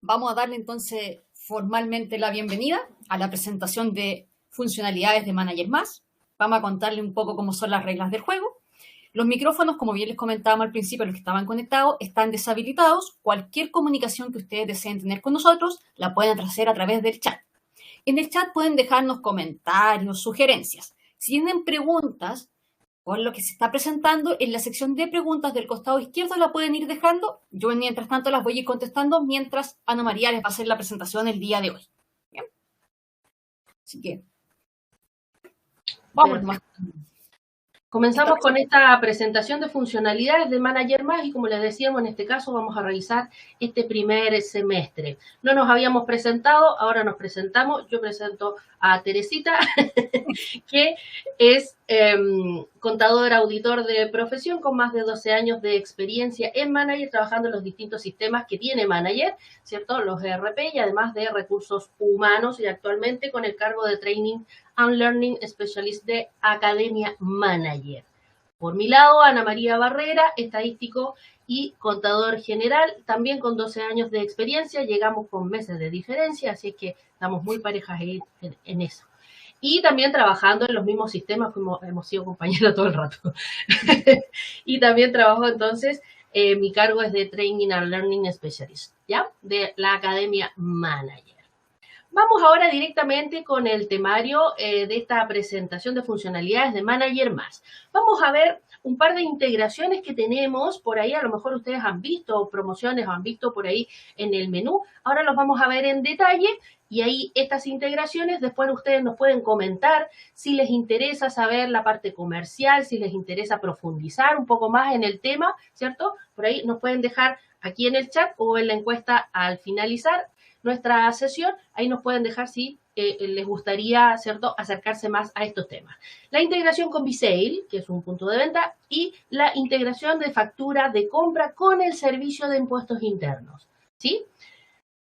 Vamos a darle entonces formalmente la bienvenida a la presentación de funcionalidades de Manager Más. Vamos a contarle un poco cómo son las reglas del juego. Los micrófonos, como bien les comentábamos al principio, los que estaban conectados, están deshabilitados. Cualquier comunicación que ustedes deseen tener con nosotros, la pueden hacer a través del chat. En el chat pueden dejarnos comentarios, sugerencias. Si tienen preguntas por lo que se está presentando, en la sección de preguntas del costado izquierdo la pueden ir dejando. Yo, mientras tanto, las voy a ir contestando mientras Ana María les va a hacer la presentación el día de hoy. ¿Bien? Así que, vamos más. Comenzamos con esta presentación de funcionalidades de Manager Más y como les decíamos, en este caso vamos a revisar este primer semestre. No nos habíamos presentado, ahora nos presentamos. Yo presento a Teresita, que es contador auditor de profesión con más de 12 años de experiencia en Manager, trabajando en los distintos sistemas que tiene Manager, ¿cierto? Los ERP y además de recursos humanos y actualmente con el cargo de Training and Learning Specialist de Academia Manager. Por mi lado, Ana María Barrera, estadístico y contador general, también con 12 años de experiencia, llegamos con meses de diferencia, así que estamos muy parejas en eso. Y también trabajando en los mismos sistemas, como hemos sido compañeros todo el rato. Y también trabajo entonces, mi cargo es de Training and Learning Specialist, ¿ya? De la Academia Manager. Vamos ahora directamente con el temario de esta presentación de funcionalidades de Manager Más. Vamos a ver un par de integraciones que tenemos por ahí. A lo mejor ustedes han visto promociones o han visto por ahí en el menú. Ahora los vamos a ver en detalle y ahí estas integraciones después ustedes nos pueden comentar si les interesa saber la parte comercial, si les interesa profundizar un poco más en el tema, ¿cierto? Por ahí nos pueden dejar aquí en el chat o en la encuesta al finalizar nuestra sesión, ahí nos pueden dejar si les gustaría, ¿cierto?, acercarse más a estos temas. La integración con Visale, que es un punto de venta, y la integración de factura de compra con el servicio de impuestos internos, ¿sí?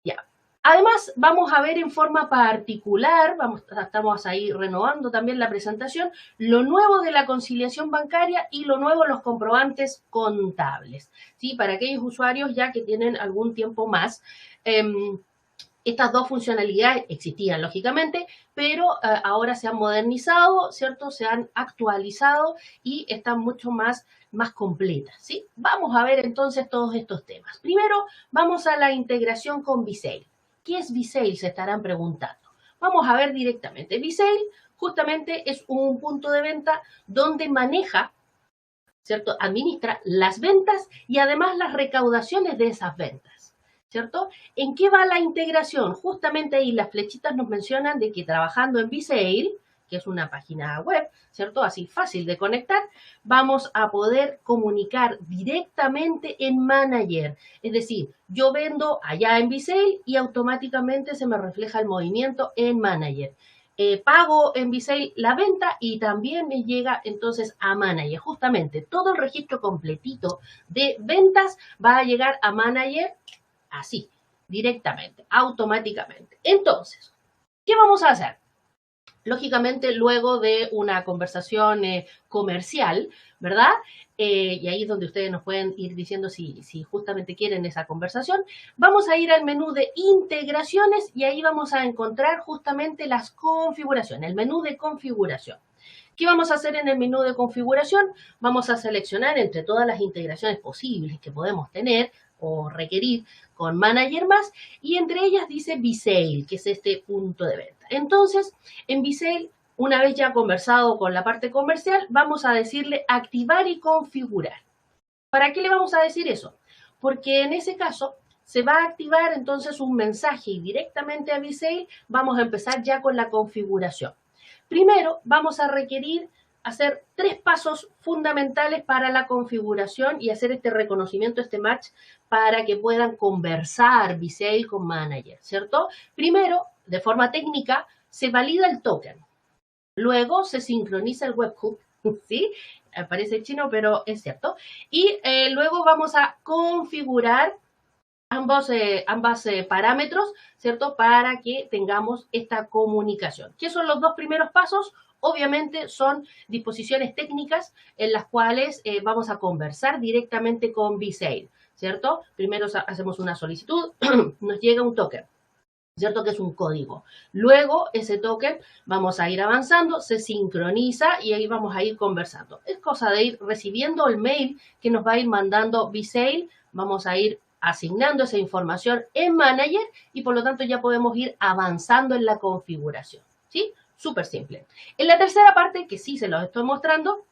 Ya. Además, vamos a ver en forma particular, estamos ahí renovando también la presentación, lo nuevo de la conciliación bancaria y lo nuevo los comprobantes contables, ¿sí? Para aquellos usuarios ya que tienen algún tiempo más, estas dos funcionalidades existían, lógicamente, pero ahora se han modernizado, ¿cierto? Se han actualizado y están mucho más completas, ¿sí? Vamos a ver entonces todos estos temas. Primero, vamos a la integración con Visale. ¿Qué es Visale? Se estarán preguntando. Vamos a ver directamente. Visale justamente es un punto de venta donde maneja, ¿cierto? Administra las ventas y además las recaudaciones de esas ventas, ¿cierto? ¿En qué va la integración? Justamente ahí las flechitas nos mencionan de que trabajando en Visale, que es una página web, ¿cierto? Así fácil de conectar, vamos a poder comunicar directamente en Manager. Es decir, yo vendo allá en Visale y automáticamente se me refleja el movimiento en Manager. Pago en Visale la venta y también me llega entonces a Manager. Justamente todo el registro completito de ventas va a llegar a Manager así, directamente, automáticamente. Entonces, ¿qué vamos a hacer? Lógicamente, luego de una conversación comercial, ¿verdad? Y ahí es donde ustedes nos pueden ir diciendo si justamente quieren esa conversación. Vamos a ir al menú de integraciones y ahí vamos a encontrar justamente las configuraciones, el menú de configuración. ¿Qué vamos a hacer en el menú de configuración? Vamos a seleccionar entre todas las integraciones posibles que podemos tener o requerir con Manager Más, y entre ellas dice Visale, que es este punto de venta. Entonces, en Visale, una vez ya conversado con la parte comercial, vamos a decirle activar y configurar. ¿Para qué le vamos a decir eso? Porque en ese caso se va a activar entonces un mensaje y directamente a Visale vamos a empezar ya con la configuración. Primero, vamos a requerir hacer 3 pasos fundamentales para la configuración y hacer este reconocimiento, este match, para que puedan conversar Visale con Manager, ¿cierto? Primero, de forma técnica, se valida el token. Luego se sincroniza el webhook, ¿sí? Parece chino, pero es cierto. Y luego vamos a configurar ambos parámetros, ¿cierto? Para que tengamos esta comunicación. ¿Qué son los 2 primeros pasos? Obviamente son disposiciones técnicas en las cuales vamos a conversar directamente con Visale, ¿cierto? Primero hacemos una solicitud, nos llega un token, ¿cierto? Que es un código. Luego, ese token vamos a ir avanzando, se sincroniza y ahí vamos a ir conversando. Es cosa de ir recibiendo el mail que nos va a ir mandando VSale, vamos a ir asignando esa información en Manager y por lo tanto ya podemos ir avanzando en la configuración, ¿sí? Súper simple. En la tercera parte, que sí se los estoy mostrando,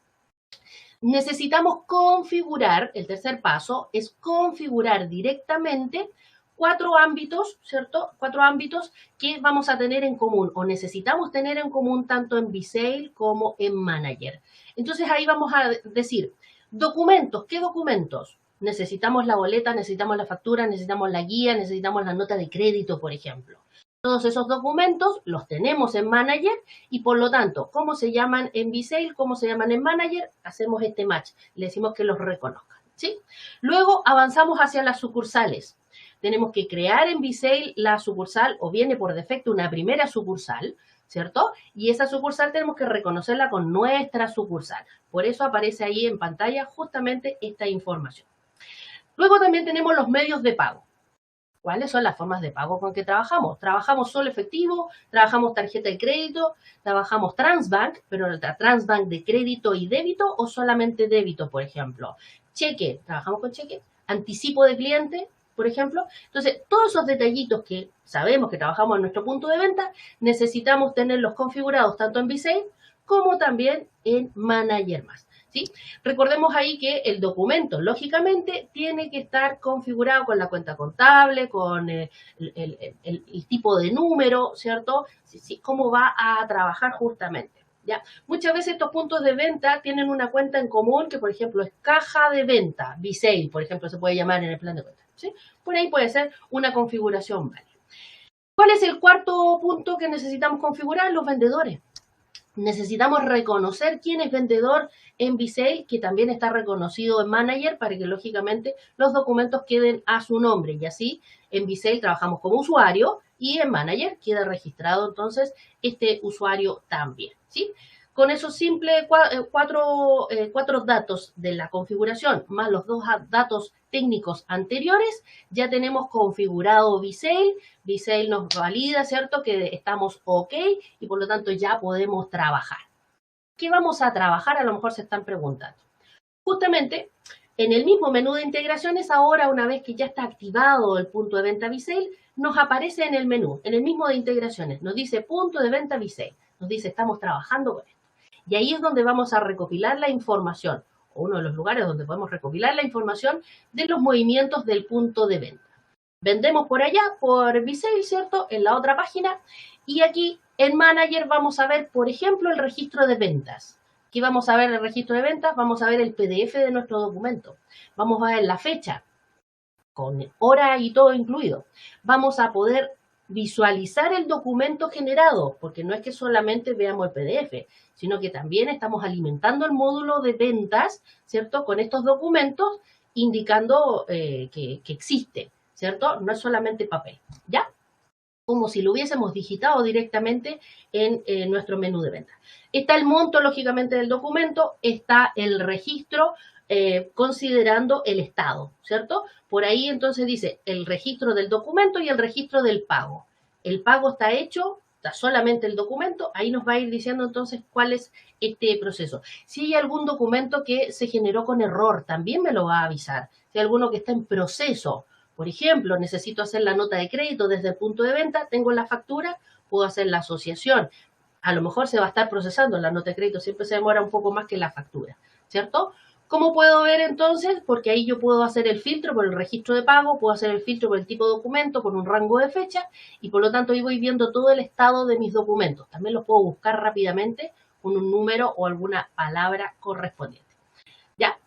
necesitamos configurar, el tercer paso es configurar directamente 4 ámbitos, ¿cierto? 4 ámbitos que vamos a tener en común o necesitamos tener en común tanto en VSale como en Manager. Entonces ahí vamos a decir, documentos, ¿qué documentos? Necesitamos la boleta, necesitamos la factura, necesitamos la guía, necesitamos la nota de crédito, por ejemplo. Todos esos documentos los tenemos en Manager y por lo tanto, ¿cómo se llaman en VSale? ¿Cómo se llaman en Manager? Hacemos este match, le decimos que los reconozcan, ¿sí? Luego avanzamos hacia las sucursales. Tenemos que crear en VSale la sucursal o viene por defecto una primera sucursal, ¿cierto? Y esa sucursal tenemos que reconocerla con nuestra sucursal. Por eso aparece ahí en pantalla justamente esta información. Luego también tenemos los medios de pago. ¿Cuáles son las formas de pago con que trabajamos? Trabajamos solo efectivo, trabajamos tarjeta de crédito, trabajamos Transbank, pero la Transbank de crédito y débito o solamente débito, por ejemplo. Cheque, trabajamos con cheque, anticipo de cliente, por ejemplo. Entonces, todos esos detallitos que sabemos que trabajamos en nuestro punto de venta, necesitamos tenerlos configurados tanto en VSale como también en Manager Más. ¿Sí? Recordemos ahí que el documento, lógicamente, tiene que estar configurado con la cuenta contable, con el tipo de número, ¿cierto? Cómo va a trabajar justamente. ¿Ya? Muchas veces estos puntos de venta tienen una cuenta en común que, por ejemplo, es caja de venta, VSale, por ejemplo, se puede llamar en el plan de cuenta. ¿Sí? Por ahí puede ser una configuración válida. ¿Cuál es el cuarto punto que necesitamos configurar? Los vendedores. Necesitamos reconocer quién es vendedor en VSale, que también está reconocido en Manager, para que lógicamente los documentos queden a su nombre. Y así en VSale trabajamos como usuario y en Manager queda registrado entonces este usuario también, ¿sí? Con esos simples cuatro datos de la configuración, más los 2 datos técnicos anteriores, ya tenemos configurado VSale. VSale nos valida, ¿cierto? Que estamos OK y por lo tanto ya podemos trabajar. ¿Qué vamos a trabajar? A lo mejor se están preguntando. Justamente, en el mismo menú de integraciones, ahora una vez que ya está activado el punto de venta VSale, nos aparece en el menú, en el mismo de integraciones, nos dice punto de venta VSale, nos dice estamos trabajando con esto. Y ahí es donde vamos a recopilar la información, o uno de los lugares donde podemos recopilar la información de los movimientos del punto de venta. Vendemos por allá, por VSale, ¿cierto? En la otra página. Y aquí en Manager vamos a ver, por ejemplo, el registro de ventas. Aquí vamos a ver el registro de ventas, vamos a ver el PDF de nuestro documento. Vamos a ver la fecha, con hora y todo incluido. Vamos a poder visualizar el documento generado, porque no es que solamente veamos el PDF, sino que también estamos alimentando el módulo de ventas, ¿cierto? Con estos documentos indicando que existe, ¿cierto? No es solamente papel, ¿ya? Como si lo hubiésemos digitado directamente en nuestro menú de venta. Está el monto, lógicamente, del documento, está el registro, considerando el estado, ¿cierto? Por ahí entonces dice el registro del documento y el registro del pago. El pago está hecho, está solamente el documento, ahí nos va a ir diciendo entonces cuál es este proceso. Si hay algún documento que se generó con error, también me lo va a avisar. Si hay alguno que está en proceso, por ejemplo, necesito hacer la nota de crédito desde el punto de venta, tengo la factura, puedo hacer la asociación. A lo mejor se va a estar procesando la nota de crédito, siempre se demora un poco más que la factura, ¿cierto? ¿Cómo puedo ver entonces? Porque ahí yo puedo hacer el filtro por el registro de pago, puedo hacer el filtro por el tipo de documento, por un rango de fecha, y por lo tanto ahí voy viendo todo el estado de mis documentos. También los puedo buscar rápidamente con un número o alguna palabra correspondiente. ¿Ya?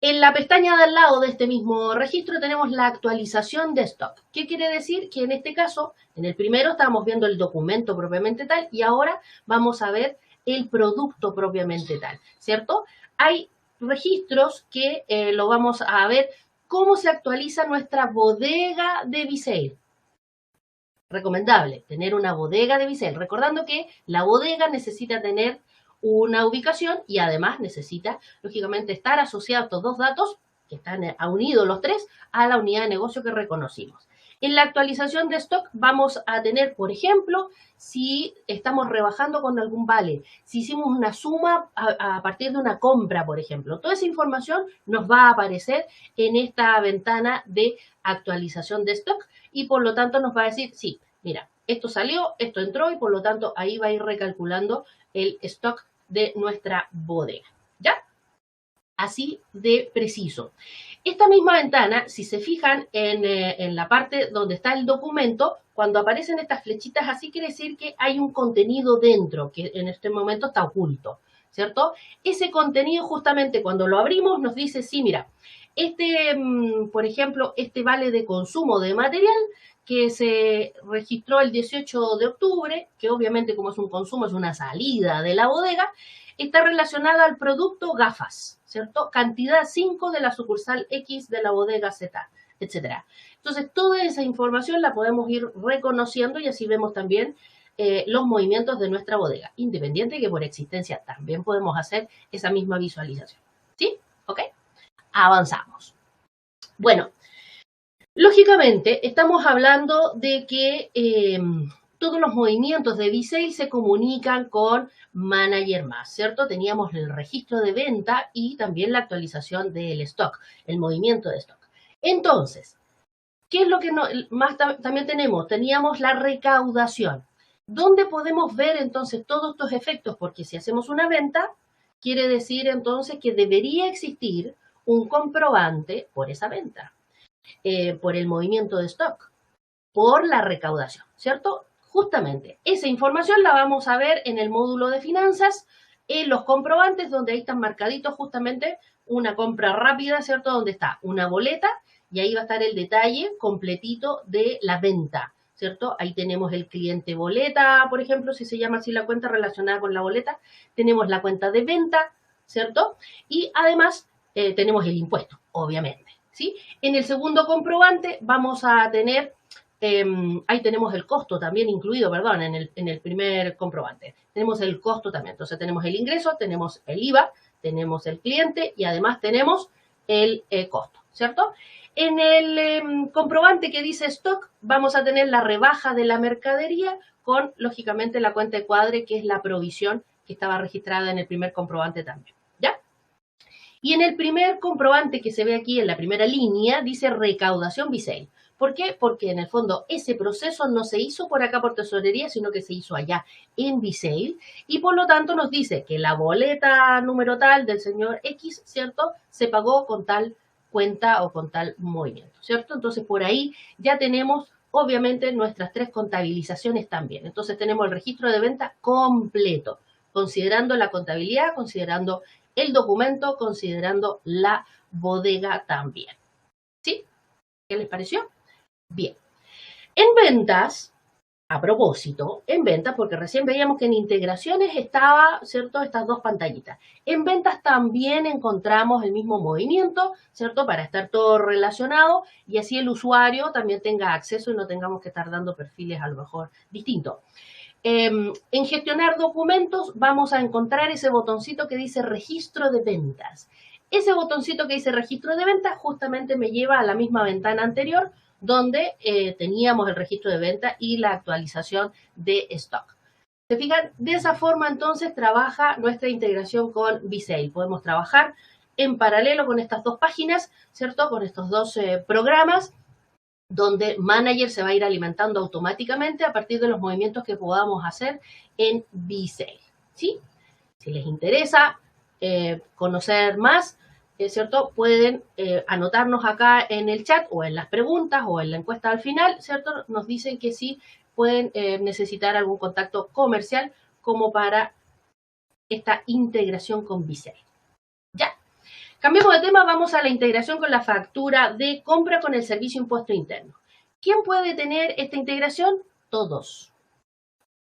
En la pestaña de al lado de este mismo registro tenemos la actualización de stock. ¿Qué quiere decir? Que en este caso, en el primero estábamos viendo el documento propiamente tal y ahora vamos a ver el producto propiamente tal, ¿cierto? Hay registros que lo vamos a ver cómo se actualiza nuestra bodega de VSale. Recomendable tener una bodega de VSale, recordando que la bodega necesita tener una ubicación y además necesita, lógicamente, estar asociado a estos 2 datos que están unidos los tres a la unidad de negocio que reconocimos. En la actualización de stock vamos a tener, por ejemplo, si estamos rebajando con algún vale, si hicimos una suma a partir de una compra, por ejemplo. Toda esa información nos va a aparecer en esta ventana de actualización de stock y por lo tanto nos va a decir, sí, mira, esto salió, esto entró y por lo tanto ahí va a ir recalculando el stock de nuestra bodega. ¿Ya? Así de preciso. Esta misma ventana, si se fijan en la parte donde está el documento, cuando aparecen estas flechitas así quiere decir que hay un contenido dentro, que en este momento está oculto, ¿cierto? Ese contenido justamente cuando lo abrimos nos dice, sí, mira, por ejemplo, este vale de consumo de material que se registró el 18 de octubre, que obviamente como es un consumo, es una salida de la bodega, está relacionada al producto gafas, ¿cierto? Cantidad 5 de la sucursal X de la bodega Z, etc. Entonces, toda esa información la podemos ir reconociendo y así vemos también los movimientos de nuestra bodega, independiente de que por existencia también podemos hacer esa misma visualización. ¿Sí? ¿Ok? Avanzamos. Bueno, lógicamente estamos hablando de que todos los movimientos de B-Sale se comunican con Manager Más, ¿cierto? Teníamos el registro de venta y también la actualización del stock, el movimiento de stock. Entonces, ¿qué es lo que más también tenemos? Teníamos la recaudación. ¿Dónde podemos ver entonces todos estos efectos? Porque si hacemos una venta, quiere decir entonces que debería existir un comprobante por esa venta, por el movimiento de stock, por la recaudación, ¿cierto? Justamente, esa información la vamos a ver en el módulo de finanzas, en los comprobantes, donde ahí están marcaditos justamente una compra rápida, ¿cierto? Donde está una boleta y ahí va a estar el detalle completito de la venta, ¿cierto? Ahí tenemos el cliente boleta, por ejemplo, si se llama así la cuenta relacionada con la boleta, tenemos la cuenta de venta, ¿cierto? Y además tenemos el impuesto, obviamente, ¿sí? En el segundo comprobante vamos a tener ahí tenemos el costo también incluido, perdón, en el primer comprobante. Tenemos el costo también. Entonces tenemos el ingreso, tenemos el IVA, tenemos el cliente y además tenemos el costo, ¿cierto? En el comprobante que dice stock vamos a tener la rebaja de la mercadería con, lógicamente, la cuenta de cuadre, que es la provisión que estaba registrada en el primer comprobante también, ¿ya? Y en el primer comprobante que se ve aquí en la primera línea dice recaudación B-Sale. ¿Por qué? Porque en el fondo ese proceso no se hizo por acá por tesorería, sino que se hizo allá en B-Sale y por lo tanto nos dice que la boleta número tal del señor X, ¿cierto? Se pagó con tal cuenta o con tal movimiento, ¿cierto? Entonces por ahí ya tenemos obviamente nuestras tres contabilizaciones también. Entonces tenemos el registro de venta completo, considerando la contabilidad, considerando el documento, considerando la bodega también. ¿Sí? ¿Qué les pareció? Bien. En ventas, a propósito, en ventas, porque recién veíamos que en integraciones estaba, ¿cierto?, estas dos pantallitas. En ventas también encontramos el mismo movimiento, ¿cierto?, para estar todo relacionado y así el usuario también tenga acceso y no tengamos que estar dando perfiles a lo mejor distintos. En gestionar documentos vamos a encontrar ese botoncito que dice registro de ventas. Ese botoncito que dice registro de ventas justamente me lleva a la misma ventana anterior donde teníamos el registro de venta y la actualización de stock. ¿Se fijan? De esa forma entonces trabaja nuestra integración con B-Sale. Podemos trabajar en paralelo con estas dos páginas, ¿cierto? Con estos dos programas donde Manager se va a ir alimentando automáticamente a partir de los movimientos que podamos hacer en B-Sale, ¿sí? Si les interesa conocer más, ¿cierto? Pueden anotarnos acá en el chat o en las preguntas o en la encuesta al final, ¿cierto? Nos dicen que sí pueden necesitar algún contacto comercial como para esta integración con B-Sale. Ya. Cambiemos de tema, vamos a la integración con la factura de compra con el servicio impuesto interno. ¿Quién puede tener esta integración? Todos.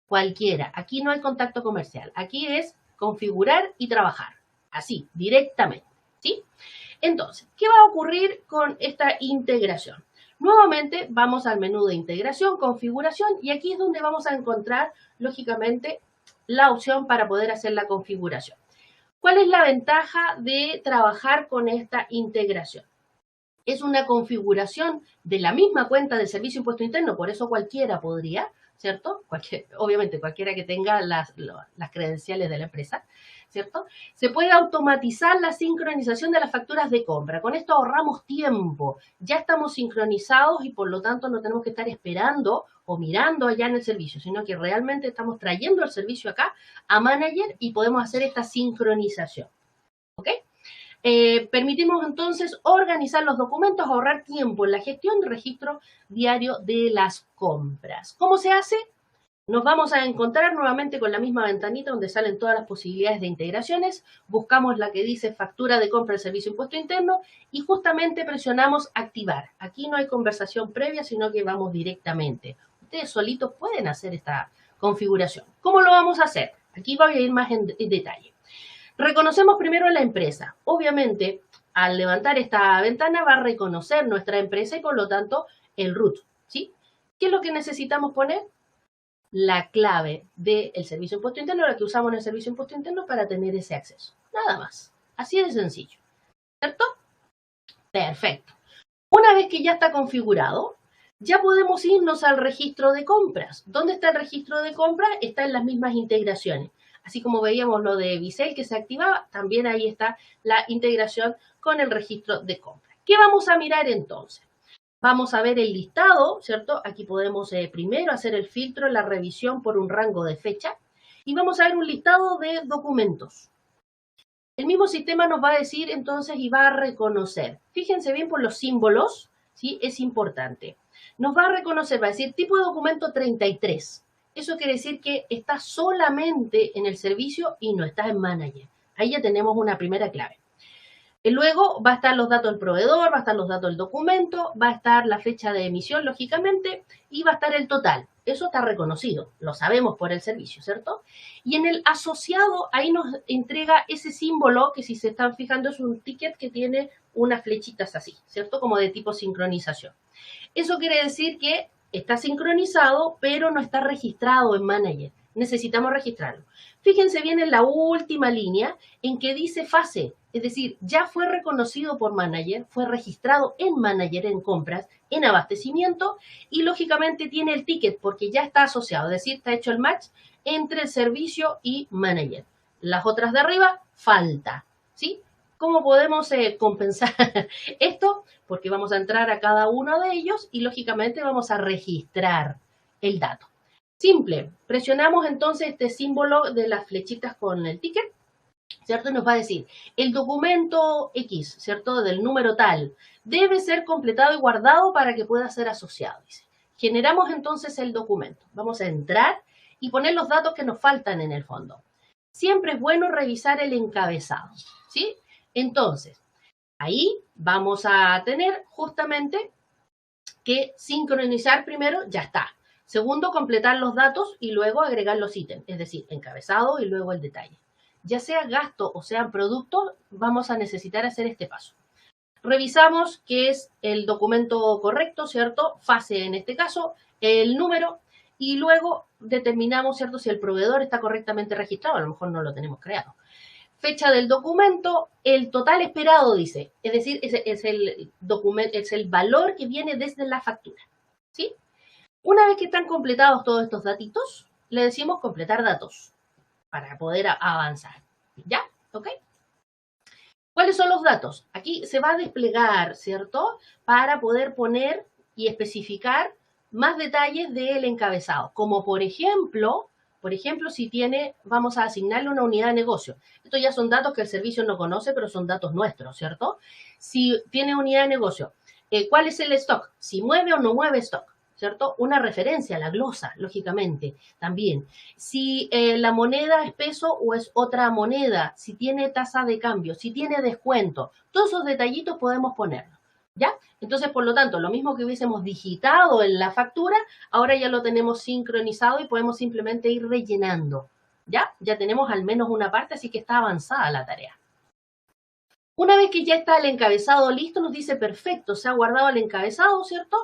Cualquiera. Aquí no hay contacto comercial. Aquí es configurar y trabajar. Así, directamente. ¿Sí? Entonces, ¿qué va a ocurrir con esta integración? Nuevamente vamos al menú de integración, configuración, y aquí es donde vamos a encontrar, lógicamente, la opción para poder hacer la configuración. ¿Cuál es la ventaja de trabajar con esta integración? Es una configuración de la misma cuenta del Servicio de Impuesto Interno, por eso cualquiera podría, ¿cierto? Obviamente cualquiera que tenga las credenciales de la empresa, ¿cierto? Se puede automatizar la sincronización de las facturas de compra. Con esto ahorramos tiempo. Ya estamos sincronizados y por lo tanto no tenemos que estar esperando o mirando allá en el servicio, sino que realmente estamos trayendo el servicio acá a Manager y podemos hacer esta sincronización. ¿Ok? Permitimos entonces organizar los documentos, ahorrar tiempo en la gestión de registro diario de las compras. ¿Cómo se hace? Nos vamos a encontrar nuevamente con la misma ventanita donde salen todas las posibilidades de integraciones. Buscamos la que dice factura de compra del Servicio de Impuesto Interno y justamente presionamos activar. Aquí no hay conversación previa, sino que vamos directamente. Ustedes solitos pueden hacer esta configuración. ¿Cómo lo vamos a hacer? Aquí voy a ir más en detalle. Reconocemos primero la empresa. Obviamente, al levantar esta ventana va a reconocer nuestra empresa y por lo tanto el root, ¿sí? ¿Qué es lo que necesitamos poner? La clave del Servicio de Impuesto Interno, la que usamos en el Servicio de Impuesto Interno para tener ese acceso. Nada más. Así de sencillo. ¿Cierto? Perfecto. Una vez que ya está configurado, ya podemos irnos al registro de compras. ¿Dónde está el registro de compras? Está en las mismas integraciones. Así como veíamos lo de Visel que se activaba, también ahí está la integración con el registro de compras. ¿Qué vamos a mirar entonces? Vamos a ver el listado, ¿cierto? Aquí podemos primero hacer el filtro, la revisión por un rango de fecha y vamos a ver un listado de documentos. El mismo sistema nos va a decir entonces y va a reconocer. Fíjense bien por los símbolos, ¿sí? Es importante. Nos va a reconocer, va a decir tipo de documento 33. Eso quiere decir que está solamente en el servicio y no está en Manager. Ahí ya tenemos una primera clave. Luego va a estar los datos del proveedor, va a estar los datos del documento, va a estar la fecha de emisión, lógicamente, y va a estar el total. Eso está reconocido, lo sabemos por el servicio, ¿cierto? Y en el asociado, ahí nos entrega ese símbolo que si se están fijando es un ticket que tiene unas flechitas así, ¿cierto? Como de tipo sincronización. Eso quiere decir que está sincronizado, pero no está registrado en Manager. Necesitamos registrarlo. Fíjense bien en la última línea en que dice fase, es decir, ya fue reconocido por Manager, fue registrado en Manager en compras, en abastecimiento y lógicamente tiene el ticket porque ya está asociado, es decir, está hecho el match entre el servicio y Manager. Las otras de arriba, falta, ¿sí? ¿Cómo podemos compensar esto? Porque vamos a entrar a cada uno de ellos y lógicamente vamos a registrar el dato. Simple, presionamos entonces este símbolo de las flechitas con el ticket, ¿cierto? Nos va a decir, el documento X, ¿cierto? Del número tal, debe ser completado y guardado para que pueda ser asociado, dice. Generamos entonces el documento. Vamos a entrar y poner los datos que nos faltan en el fondo. Siempre es bueno revisar el encabezado, ¿sí? Entonces, ahí vamos a tener justamente que sincronizar primero, ya está. Segundo, completar los datos y luego agregar los ítems, es decir, encabezado y luego el detalle. Ya sea gasto o sean productos, vamos a necesitar hacer este paso. Revisamos que es el documento correcto, ¿cierto? Fase en este caso, el número y luego determinamos, ¿cierto? Si el proveedor está correctamente registrado, a lo mejor no lo tenemos creado. Fecha del documento, el total esperado, dice. Es decir, es el valor que viene desde la factura, ¿sí? Una vez que están completados todos estos datitos, le decimos completar datos para poder avanzar. ¿Ya? ¿Ok? ¿Cuáles son los datos? Aquí se va a desplegar, ¿cierto? Para poder poner y especificar más detalles del encabezado. Como por ejemplo, si tiene, vamos a asignarle una unidad de negocio. Estos ya son datos que el servicio no conoce, pero son datos nuestros, ¿cierto? Si tiene unidad de negocio, ¿cuál es el stock? Si mueve o no mueve stock, ¿cierto? Una referencia, la glosa, lógicamente, también. Si la moneda es peso o es otra moneda, si tiene tasa de cambio, si tiene descuento, todos esos detallitos podemos ponerlos, ¿ya? Entonces, por lo tanto, lo mismo que hubiésemos digitado en la factura, ahora ya lo tenemos sincronizado y podemos simplemente ir rellenando, ¿ya? Ya tenemos al menos una parte, así que está avanzada la tarea. Una vez que ya está el encabezado listo, nos dice perfecto, se ha guardado el encabezado, ¿cierto?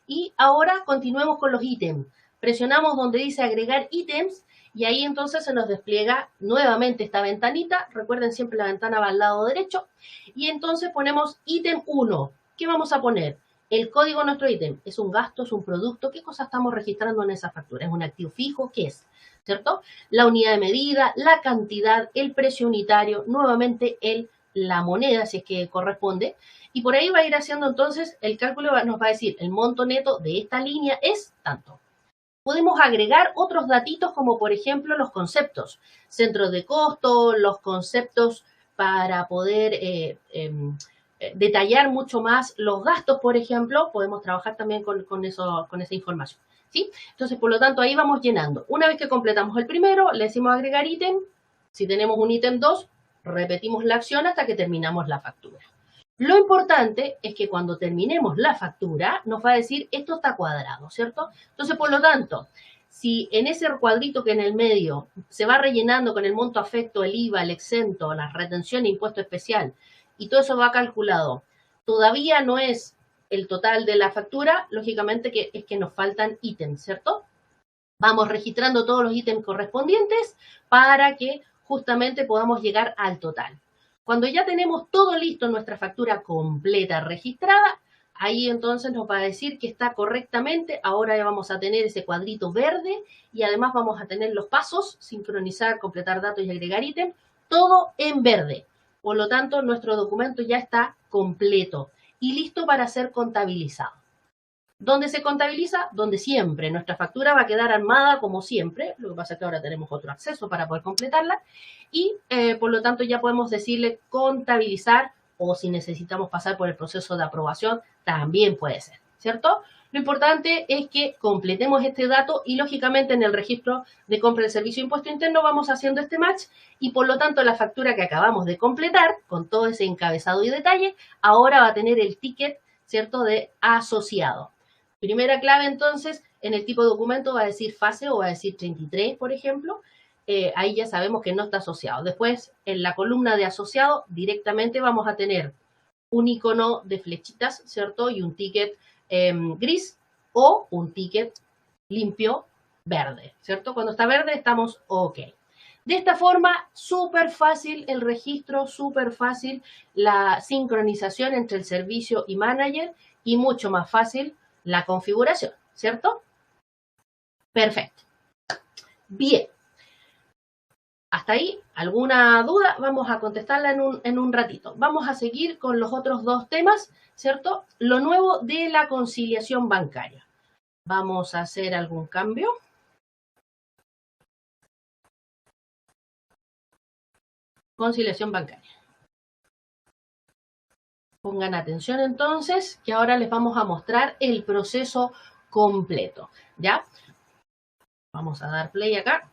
Y ahora continuemos con los ítems. presionamos donde dice agregar ítems y ahí entonces se nos despliega nuevamente esta ventanita. Recuerden, siempre la ventana va al lado derecho. Y entonces ponemos ítem 1. ¿Qué vamos a poner? El código de nuestro ítem. ¿Es un gasto? ¿Es un producto? ¿Qué cosa estamos registrando en esa factura? ¿Es un activo fijo? ¿Qué es? ¿Cierto? La unidad de medida, la cantidad, el precio unitario, nuevamente la moneda, si es que corresponde. Y por ahí va a ir haciendo entonces el cálculo, nos va a decir el monto neto de esta línea es tanto. Podemos agregar otros datitos como por ejemplo los conceptos, centros de costo, los conceptos para poder detallar mucho más los gastos, por ejemplo, podemos trabajar también con esa información, ¿sí? Entonces, por lo tanto, ahí vamos llenando. Una vez que completamos el primero, le decimos agregar ítem. Si tenemos un ítem 2, repetimos la acción hasta que terminamos la factura. Lo importante es que cuando terminemos la factura, nos va a decir esto está cuadrado, ¿cierto? Entonces, por lo tanto, si en ese cuadrito que en el medio se va rellenando con el monto afecto, el IVA, el exento, la retención e impuesto especial, y todo eso va calculado, todavía no es el total de la factura, lógicamente que es que nos faltan ítems, ¿cierto? Vamos registrando todos los ítems correspondientes para que justamente podamos llegar al total. Cuando ya tenemos todo listo, nuestra factura completa registrada, ahí entonces nos va a decir que está correctamente. Ahora ya vamos a tener ese cuadrito verde y además vamos a tener los pasos, sincronizar, completar datos y agregar ítem, todo en verde. Por lo tanto, nuestro documento ya está completo y listo para ser contabilizado. ¿Dónde se contabiliza? Donde siempre. Nuestra factura va a quedar armada como siempre. Lo que pasa es que ahora tenemos otro acceso para poder completarla. Y por lo tanto ya podemos decirle contabilizar o si necesitamos pasar por el proceso de aprobación, también puede ser, ¿cierto? Lo importante es que completemos este dato y lógicamente en el registro de compra del servicio de impuesto interno vamos haciendo este match y por lo tanto la factura que acabamos de completar con todo ese encabezado y detalle ahora va a tener el ticket, ¿cierto?, de asociado. Primera clave entonces, en el tipo de documento va a decir fase o va a decir 33, por ejemplo. Ahí ya sabemos que no está asociado. Después, en la columna de asociado, directamente vamos a tener un icono de flechitas, ¿cierto? Y un ticket gris o un ticket limpio verde, ¿cierto? Cuando está verde estamos OK. De esta forma, súper fácil el registro, súper fácil la sincronización entre el servicio y manager y mucho más fácil la configuración, ¿cierto? Perfecto. Bien. Hasta ahí, ¿alguna duda? Vamos a contestarla en un ratito. Vamos a seguir con los otros dos temas, ¿cierto? Lo nuevo de la conciliación bancaria. Vamos a hacer algún cambio. Conciliación bancaria. Pongan atención entonces, que ahora les vamos a mostrar el proceso completo, ¿ya? Vamos a dar play acá.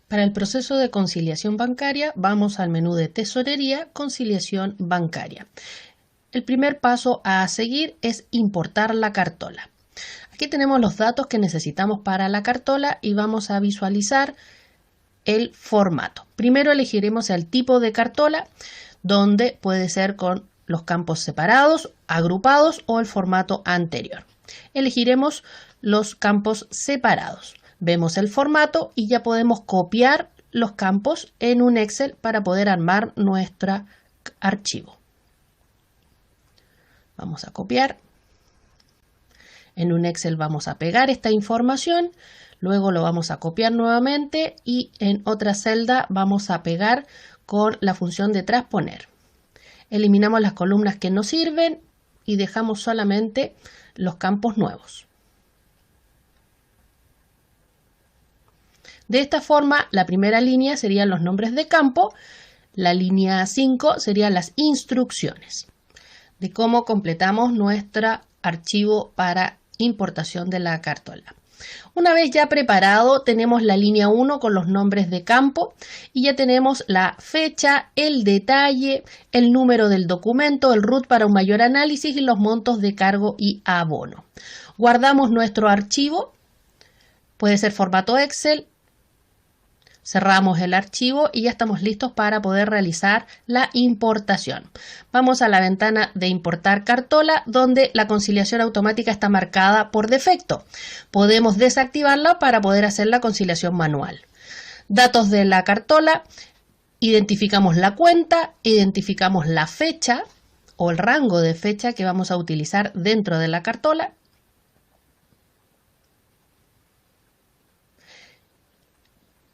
Para el proceso de conciliación bancaria, vamos al menú de Tesorería, Conciliación Bancaria. El primer paso a seguir es importar la cartola. Aquí tenemos los datos que necesitamos para la cartola y vamos a visualizar el formato. Primero elegiremos el tipo de cartola, donde puede ser con los campos separados, agrupados o el formato anterior. Elegiremos los campos separados. Vemos el formato y ya podemos copiar los campos en un Excel para poder armar nuestro archivo. Vamos a copiar. En un Excel vamos a pegar esta información, luego lo vamos a copiar nuevamente y en otra celda vamos a pegar con la función de transponer. Eliminamos las columnas que no sirven y dejamos solamente los campos nuevos. De esta forma, la primera línea serían los nombres de campo, la línea 5 serían las instrucciones de cómo completamos nuestro archivo para importación de la cartola. Una vez ya preparado, tenemos la línea 1 con los nombres de campo y ya tenemos la fecha, el detalle, el número del documento, el RUT para un mayor análisis y los montos de cargo y abono. Guardamos nuestro archivo, puede ser formato Excel, cerramos el archivo y ya estamos listos para poder realizar la importación. Vamos a la ventana de importar cartola, donde la conciliación automática está marcada por defecto. Podemos desactivarla para poder hacer la conciliación manual. Datos de la cartola, identificamos la cuenta, identificamos la fecha o el rango de fecha que vamos a utilizar dentro de la cartola.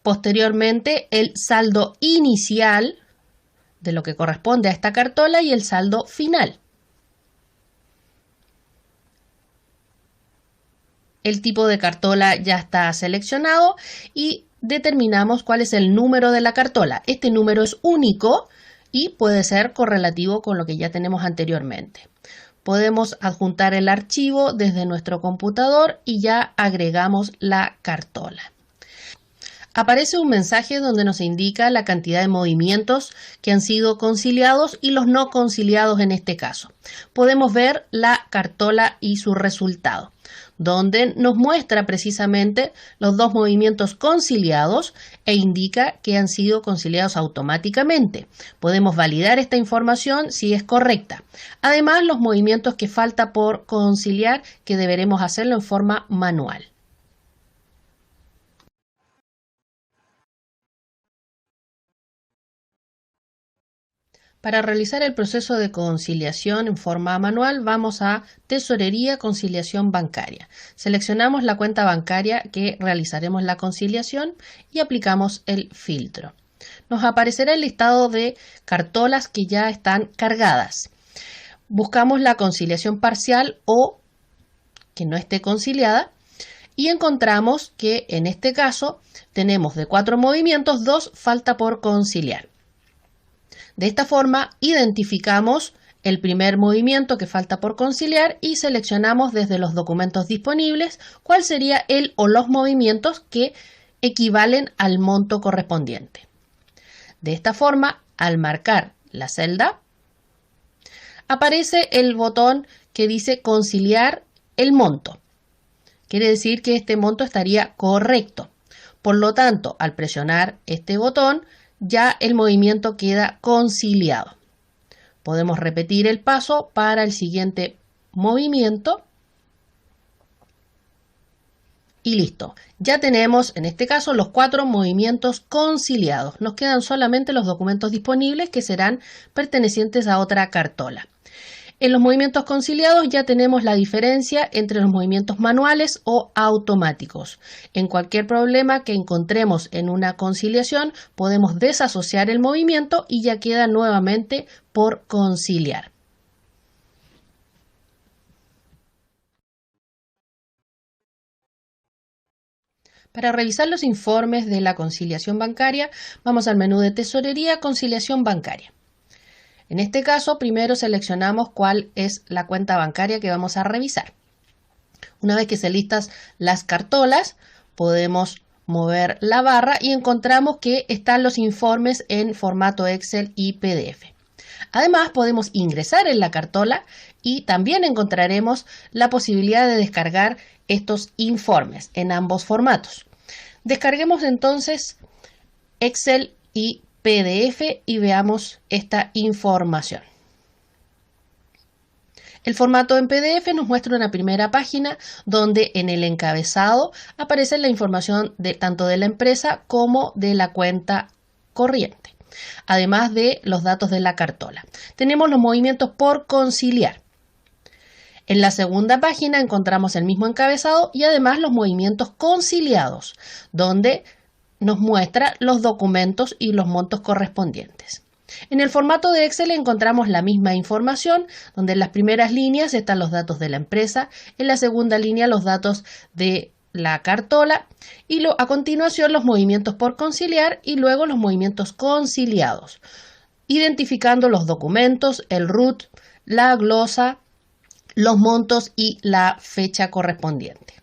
Posteriormente, el saldo inicial de lo que corresponde a esta cartola y el saldo final. El tipo de cartola ya está seleccionado y determinamos cuál es el número de la cartola. Este número es único y puede ser correlativo con lo que ya tenemos anteriormente. Podemos adjuntar el archivo desde nuestro computador y ya agregamos la cartola. Aparece un mensaje donde nos indica la cantidad de movimientos que han sido conciliados y los no conciliados en este caso. Podemos ver la cartola y su resultado, donde nos muestra precisamente los 2 movimientos conciliados e indica que han sido conciliados automáticamente. Podemos validar esta información si es correcta. Además, los movimientos que falta por conciliar, que deberemos hacerlo en forma manual. Para realizar el proceso de conciliación en forma manual, vamos a Tesorería, Conciliación Bancaria. Seleccionamos la cuenta bancaria que realizaremos la conciliación y aplicamos el filtro. Nos aparecerá el listado de cartolas que ya están cargadas. Buscamos la conciliación parcial o que no esté conciliada y encontramos que en este caso tenemos de 4 movimientos, 2 falta por conciliar. De esta forma, identificamos el primer movimiento que falta por conciliar y seleccionamos desde los documentos disponibles cuál sería el o los movimientos que equivalen al monto correspondiente. De esta forma, al marcar la celda, aparece el botón que dice conciliar el monto. Quiere decir que este monto estaría correcto. Por lo tanto, al presionar este botón, ya el movimiento queda conciliado. Podemos repetir el paso para el siguiente movimiento y listo. Ya tenemos en este caso los 4 movimientos conciliados. Nos quedan solamente los documentos disponibles que serán pertenecientes a otra cartola. En los movimientos conciliados ya tenemos la diferencia entre los movimientos manuales o automáticos. En cualquier problema que encontremos en una conciliación, podemos desasociar el movimiento y ya queda nuevamente por conciliar. Para revisar los informes de la conciliación bancaria, vamos al menú de Tesorería, Conciliación Bancaria. En este caso, primero seleccionamos cuál es la cuenta bancaria que vamos a revisar. Una vez que se listas las cartolas, podemos mover la barra y encontramos que están los informes en formato Excel y PDF. Además, podemos ingresar en la cartola y también encontraremos la posibilidad de descargar estos informes en ambos formatos. Descarguemos entonces Excel y PDF y veamos esta información. El formato en PDF nos muestra una primera página donde en el encabezado aparece la información tanto de la empresa como de la cuenta corriente, además de los datos de la cartola. Tenemos los movimientos por conciliar. En la segunda página encontramos el mismo encabezado y además los movimientos conciliados, donde nos muestra los documentos y los montos correspondientes. En el formato de Excel encontramos la misma información, donde en las primeras líneas están los datos de la empresa, en la segunda línea los datos de la cartola y a continuación los movimientos por conciliar y luego los movimientos conciliados, identificando los documentos, el RUT, la glosa, los montos y la fecha correspondiente.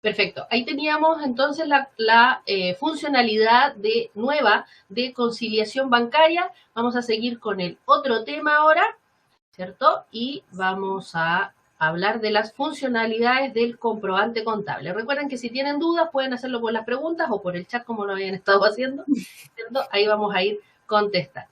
Perfecto. Ahí teníamos entonces la funcionalidad nueva de conciliación bancaria. Vamos a seguir con el otro tema ahora, ¿cierto? Y vamos a hablar de las funcionalidades del comprobante contable. Recuerden que si tienen dudas pueden hacerlo por las preguntas o por el chat como lo habían estado haciendo, ¿cierto? Ahí vamos a ir contestando.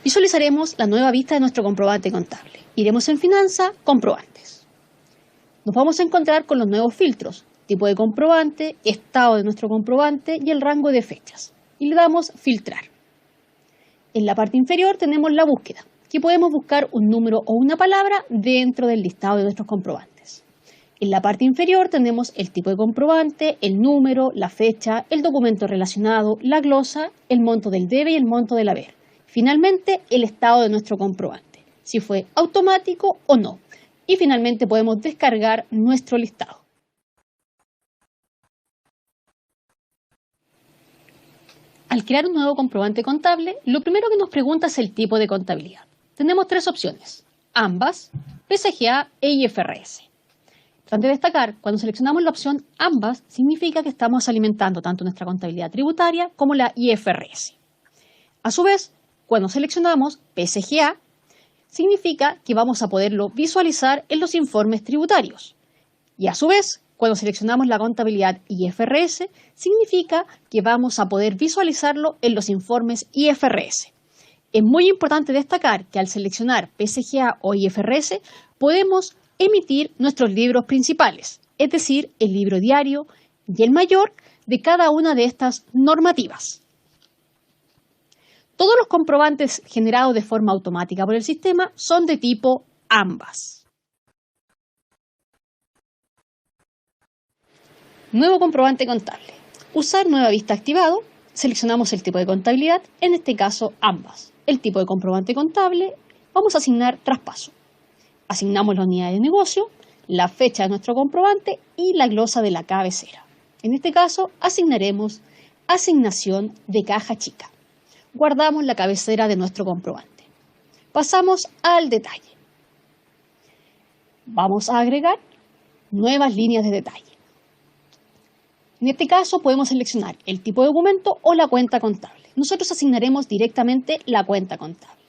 Visualizaremos la nueva vista de nuestro comprobante contable. Iremos en Finanza, Comprobantes. Nos vamos a encontrar con los nuevos filtros, tipo de comprobante, estado de nuestro comprobante y el rango de fechas. Y le damos Filtrar. En la parte inferior tenemos la búsqueda, que podemos buscar un número o una palabra dentro del listado de nuestros comprobantes. En la parte inferior tenemos el tipo de comprobante, el número, la fecha, el documento relacionado, la glosa, el monto del debe y el monto del haber. Finalmente, el estado de nuestro comprobante, si fue automático o no. Y finalmente podemos descargar nuestro listado. Al crear un nuevo comprobante contable, lo primero que nos pregunta es el tipo de contabilidad. Tenemos tres opciones, ambas, PSGA e IFRS. Importante destacar, cuando seleccionamos la opción ambas, significa que estamos alimentando tanto nuestra contabilidad tributaria como la IFRS. A su vez, cuando seleccionamos PSGA, significa que vamos a poderlo visualizar en los informes tributarios. Y a su vez, cuando seleccionamos la contabilidad IFRS, significa que vamos a poder visualizarlo en los informes IFRS. Es muy importante destacar que al seleccionar PSGA o IFRS, podemos emitir nuestros libros principales, es decir, el libro diario y el mayor de cada una de estas normativas. Todos los comprobantes generados de forma automática por el sistema son de tipo ambas. Nuevo comprobante contable. Usar nueva vista activado. Seleccionamos el tipo de contabilidad, en este caso ambas. El tipo de comprobante contable, vamos a asignar traspaso. Asignamos la unidad de negocio, la fecha de nuestro comprobante y la glosa de la cabecera. En este caso, asignaremos asignación de caja chica. Guardamos la cabecera de nuestro comprobante. Pasamos al detalle. Vamos a agregar nuevas líneas de detalle. En este caso podemos seleccionar el tipo de documento o la cuenta contable. Nosotros asignaremos directamente la cuenta contable.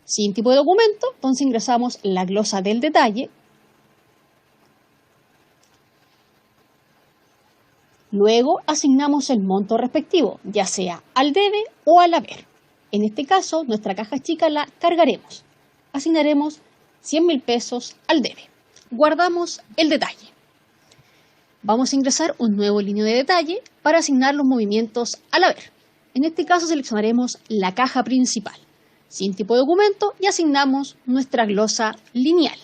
Sin tipo de documento, entonces ingresamos la glosa del detalle. Luego asignamos el monto respectivo, ya sea al debe o al haber. En este caso, nuestra caja chica la cargaremos. Asignaremos 100.000 pesos al debe. Guardamos el detalle. Vamos a ingresar un nuevo línea de detalle para asignar los movimientos al haber. En este caso seleccionaremos la caja principal, sin tipo de documento, y asignamos nuestra glosa lineal.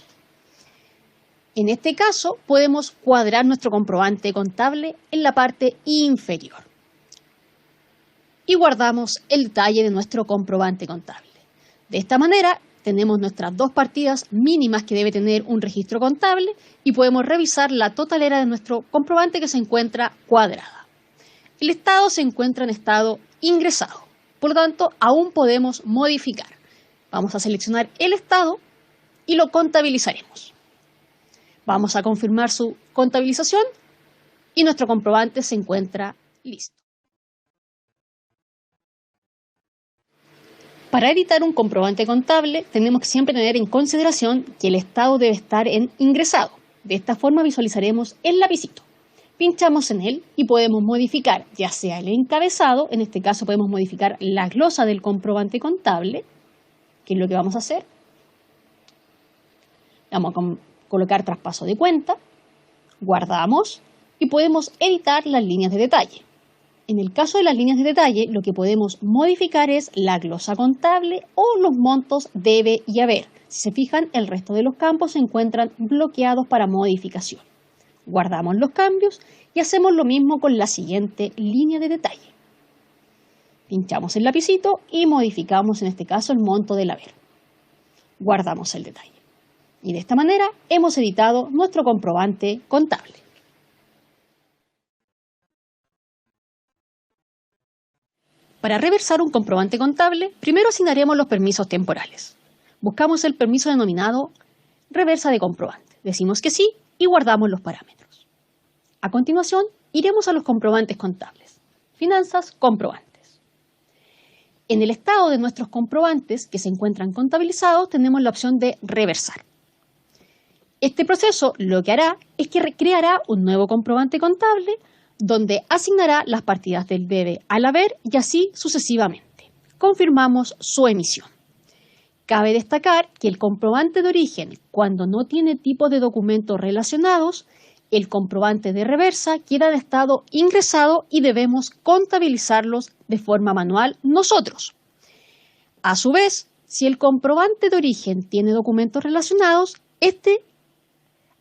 En este caso, podemos cuadrar nuestro comprobante contable en la parte inferior. Y guardamos el detalle de nuestro comprobante contable. De esta manera, tenemos nuestras dos partidas mínimas que debe tener un registro contable y podemos revisar la totalera de nuestro comprobante que se encuentra cuadrada. El estado se encuentra en estado ingresado, por lo tanto, aún podemos modificar. Vamos a seleccionar el estado y lo contabilizaremos. Vamos a confirmar su contabilización y nuestro comprobante se encuentra listo. Para editar un comprobante contable tenemos que siempre tener en consideración que el estado debe estar en ingresado. De esta forma visualizaremos el lapicito. Pinchamos en él y podemos modificar ya sea el encabezado, en este caso podemos modificar la glosa del comprobante contable, que es lo que vamos a hacer. Vamos a colocar traspaso de cuenta, guardamos y podemos editar las líneas de detalle. En el caso de las líneas de detalle, lo que podemos modificar es la glosa contable o los montos debe y haber. Si se fijan, el resto de los campos se encuentran bloqueados para modificación. Guardamos los cambios y hacemos lo mismo con la siguiente línea de detalle. Pinchamos el lapicito y modificamos en este caso el monto del haber. Guardamos el detalle. Y de esta manera hemos editado nuestro comprobante contable. Para reversar un comprobante contable, primero asignaremos los permisos temporales. Buscamos el permiso denominado reversa de comprobante. Decimos que sí y guardamos los parámetros. A continuación, iremos a los comprobantes contables. Finanzas, comprobantes. En el estado de nuestros comprobantes que se encuentran contabilizados, tenemos la opción de reversar. Este proceso lo que hará es que creará un nuevo comprobante contable donde asignará las partidas del debe al haber y así sucesivamente. Confirmamos su emisión. Cabe destacar que el comprobante de origen, cuando no tiene tipos de documentos relacionados, el comprobante de reversa queda en estado ingresado y debemos contabilizarlos de forma manual nosotros. A su vez, si el comprobante de origen tiene documentos relacionados,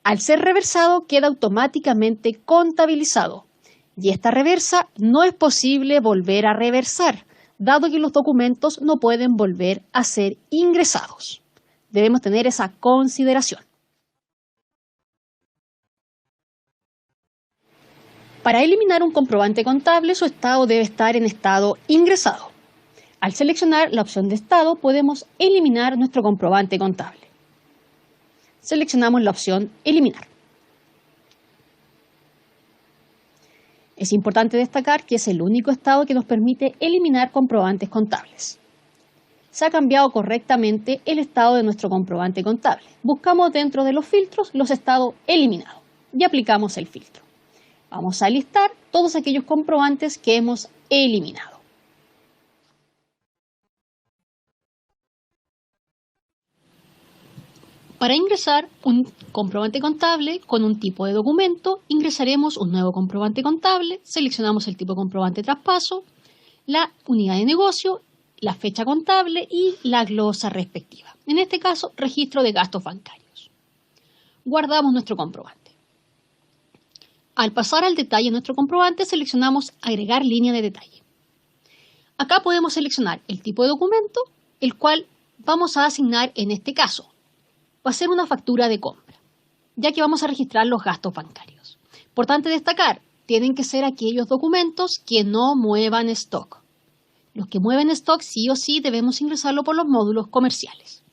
al ser reversado, queda automáticamente contabilizado. Y esta reversa no es posible volver a reversar, dado que los documentos no pueden volver a ser ingresados. Debemos tener esa consideración. Para eliminar un comprobante contable, su estado debe estar en estado ingresado. Al seleccionar la opción de estado, podemos eliminar nuestro comprobante contable. Seleccionamos la opción eliminar. Es importante destacar que es el único estado que nos permite eliminar comprobantes contables. Se ha cambiado correctamente el estado de nuestro comprobante contable. Buscamos dentro de los filtros los estados eliminados y aplicamos el filtro. Vamos a listar todos aquellos comprobantes que hemos eliminado. Para ingresar un comprobante contable con un tipo de documento, ingresaremos un nuevo comprobante contable, seleccionamos el tipo de comprobante traspaso, la unidad de negocio, la fecha contable y la glosa respectiva. En este caso, registro de gastos bancarios. Guardamos nuestro comprobante. Al pasar al detalle de nuestro comprobante, seleccionamos agregar línea de detalle. Acá podemos seleccionar el tipo de documento, el cual vamos a asignar en este caso. Va a ser una factura de compra, ya que vamos a registrar los gastos bancarios. Importante destacar, tienen que ser aquellos documentos que no muevan stock. Los que mueven stock sí o sí debemos ingresarlo por los módulos comerciales.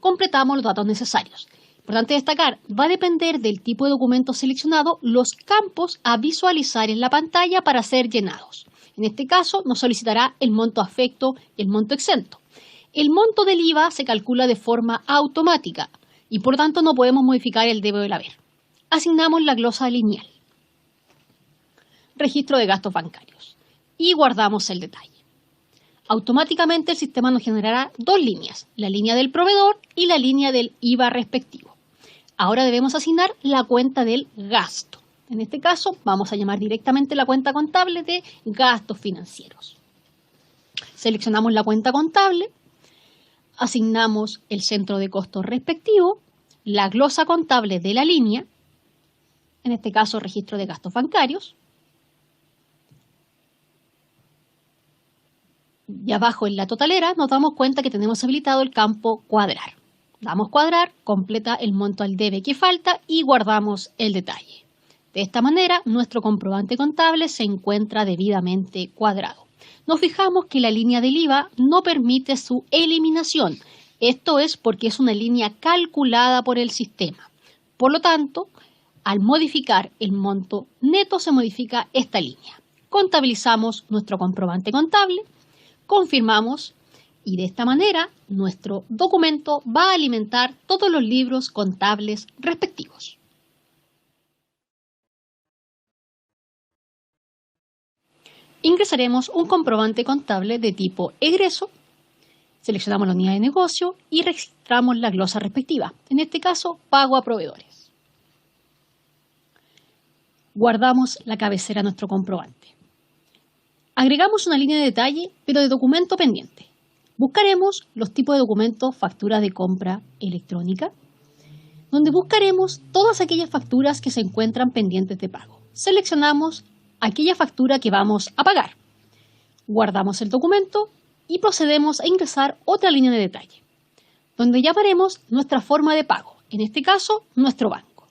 Completamos los datos necesarios. Importante destacar, va a depender del tipo de documento seleccionado los campos a visualizar en la pantalla para ser llenados. En este caso nos solicitará el monto afecto y el monto exento. El monto del IVA se calcula de forma automática y por tanto no podemos modificar el debe o el haber. Asignamos la glosa lineal. Registro de gastos bancarios. Y guardamos el detalle. Automáticamente el sistema nos generará dos líneas, la línea del proveedor y la línea del IVA respectivo. Ahora debemos asignar la cuenta del gasto. En este caso vamos a llamar directamente la cuenta contable de gastos financieros. Seleccionamos la cuenta contable, asignamos el centro de costos respectivo, la glosa contable de la línea, en este caso registro de gastos bancarios, y abajo en la totalera nos damos cuenta que tenemos habilitado el campo cuadrar. Damos cuadrar, completa el monto al debe que falta y guardamos el detalle. De esta manera nuestro comprobante contable se encuentra debidamente cuadrado. Nos fijamos que la línea del IVA no permite su eliminación. Esto es porque es una línea calculada por el sistema. Por lo tanto, al modificar el monto neto se modifica esta línea. Contabilizamos nuestro comprobante contable, confirmamos y de esta manera nuestro documento va a alimentar todos los libros contables respectivos. Ingresaremos un comprobante contable de tipo egreso, seleccionamos la unidad de negocio y registramos la glosa respectiva, en este caso pago a proveedores. Guardamos la cabecera de nuestro comprobante. Agregamos una línea de detalle, pero de documento pendiente. Buscaremos los tipos de documentos factura de compra electrónica, donde buscaremos todas aquellas facturas que se encuentran pendientes de pago. Seleccionamos aquella factura que vamos a pagar. Guardamos el documento y procedemos a ingresar otra línea de detalle, donde llamaremos nuestra forma de pago. en este caso, nuestro banco.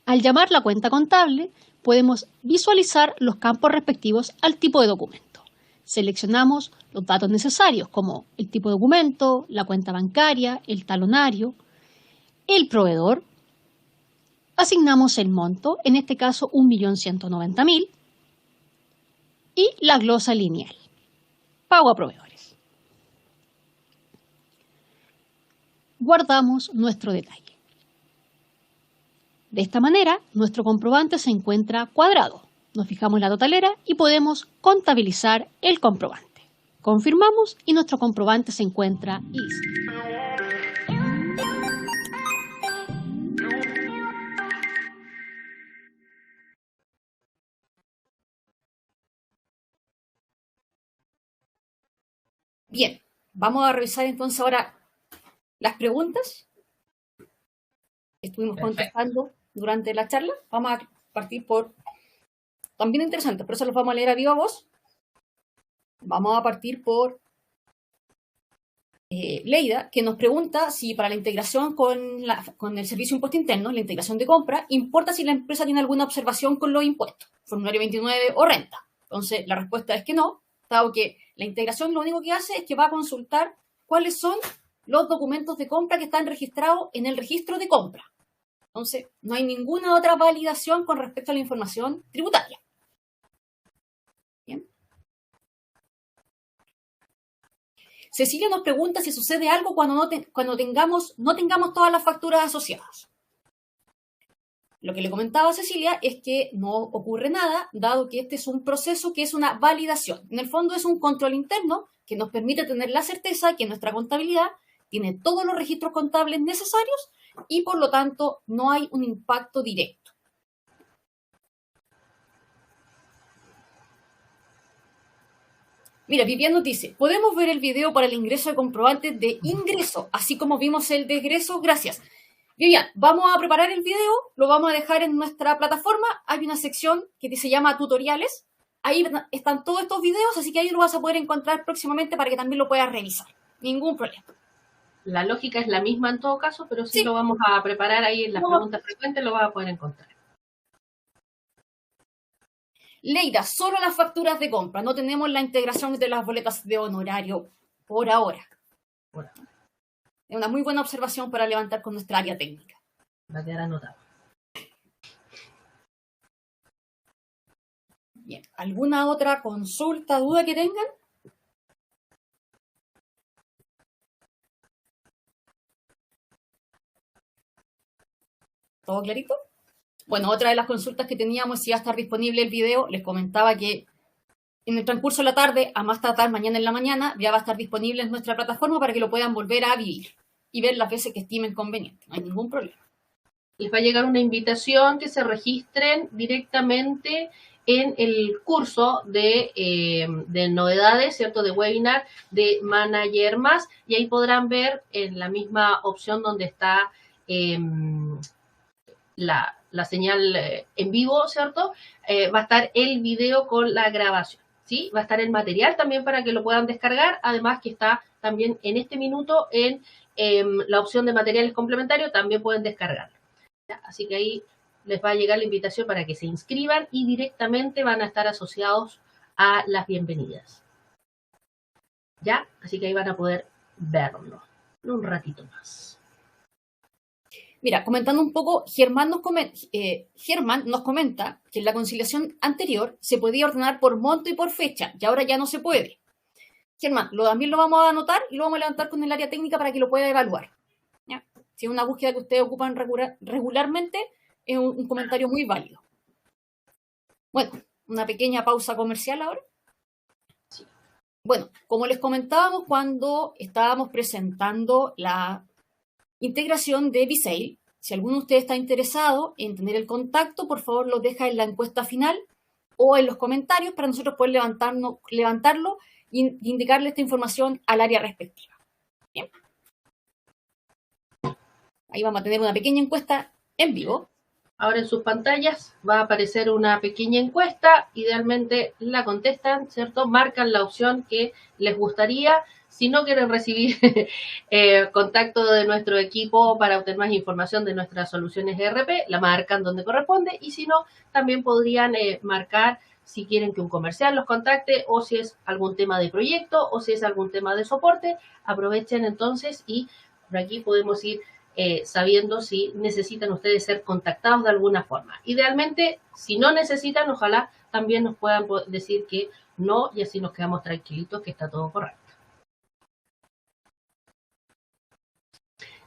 Al llamar la cuenta contable, podemos visualizar los campos respectivos al tipo de documento. Seleccionamos los datos necesarios, como el tipo de documento, la cuenta bancaria, el talonario, el proveedor. Asignamos el monto, en este caso 1.190.000, y la glosa lineal, pago a proveedores. Guardamos nuestro detalle. De esta manera, nuestro comprobante se encuentra cuadrado. Nos fijamos en la totalera y podemos contabilizar el comprobante. Confirmamos y nuestro comprobante se encuentra listo. Bien, vamos a revisar entonces ahora las preguntas que estuvimos contestando durante la charla. Vamos a partir por, también interesante, por eso los vamos a leer a viva voz. Vamos a partir por Leida, que nos pregunta si para la integración con el servicio de impuesto interno, la integración de compra, importa si la empresa tiene alguna observación con los impuestos, formulario 29 o renta. Entonces, la respuesta es que no, dado que la integración lo único que hace es que va a consultar cuáles son los documentos de compra que están registrados en el registro de compra. Entonces, no hay ninguna otra validación con respecto a la información tributaria. Bien. Cecilia nos pregunta si sucede algo cuando no tengamos todas las facturas asociadas. Lo que le comentaba a Cecilia es que no ocurre nada, dado que este es un proceso que es una validación. En el fondo es un control interno que nos permite tener la certeza que nuestra contabilidad tiene todos los registros contables necesarios y por lo tanto no hay un impacto directo. Mira, Vivian nos dice, ¿podemos ver el video para el ingreso de comprobantes de ingreso, así como vimos el de egreso? Gracias. Vivian, vamos a preparar el video, lo vamos a dejar en nuestra plataforma. Hay una sección que se llama tutoriales. Ahí están todos estos videos, así que ahí lo vas a poder encontrar próximamente para que también lo puedas revisar. Ningún problema. La lógica es la misma en todo caso, pero sí lo vamos a preparar ahí en las preguntas frecuentes, lo vas a poder encontrar. Leida, solo las facturas de compra. No tenemos la integración de las boletas de honorario por ahora. Es una muy buena observación para levantar con nuestra área técnica. Va a quedar anotado. Bien, ¿alguna otra consulta, duda que tengan? ¿Todo clarito? Bueno, otra de las consultas que teníamos, si iba a estar disponible el video, les comentaba que en el transcurso de la tarde, a más tardar mañana en la mañana, ya va a estar disponible en nuestra plataforma para que lo puedan volver a vivir y ver las veces que estimen conveniente. No hay ningún problema. Les va a llegar una invitación que se registren directamente en el curso de novedades, ¿cierto? De webinar de Manager Más, y ahí podrán ver en la misma opción donde está la señal en vivo, ¿cierto? Va a estar el video con la grabación, ¿sí? Va a estar el material también para que lo puedan descargar, además que está también en este minuto en la opción de materiales complementarios, también pueden descargarlo. ¿Ya? Así que ahí les va a llegar la invitación para que se inscriban y directamente van a estar asociados a las bienvenidas. ¿Ya? Así que ahí van a poder verlo en un ratito más. Mira, comentando un poco, Germán nos comenta que en la conciliación anterior se podía ordenar por monto y por fecha, y ahora ya no se puede. Germán, también lo vamos a anotar y lo vamos a levantar con el área técnica para que lo pueda evaluar. ¿Ya? Si es una búsqueda que ustedes ocupan regularmente, es un comentario muy válido. Bueno, una pequeña pausa comercial ahora. Sí. Bueno, como les comentábamos cuando estábamos presentando la integración de Visale, si alguno de ustedes está interesado en tener el contacto, por favor lo deja en la encuesta final o en los comentarios para nosotros poder levantarlo y indicarle esta información al área respectiva. Bien. Ahí vamos a tener una pequeña encuesta en vivo. Ahora en sus pantallas va a aparecer una pequeña encuesta, idealmente la contestan, ¿cierto? Marcan la opción que les gustaría. Si no quieren recibir contacto de nuestro equipo para obtener más información de nuestras soluciones ERP, la marcan donde corresponde, y si no, también podrían marcar si quieren que un comercial los contacte, o si es algún tema de proyecto, o si es algún tema de soporte. Aprovechen entonces y por aquí podemos ir sabiendo si necesitan ustedes ser contactados de alguna forma. Idealmente, si no necesitan, ojalá también nos puedan decir que no, y así nos quedamos tranquilitos que está todo correcto.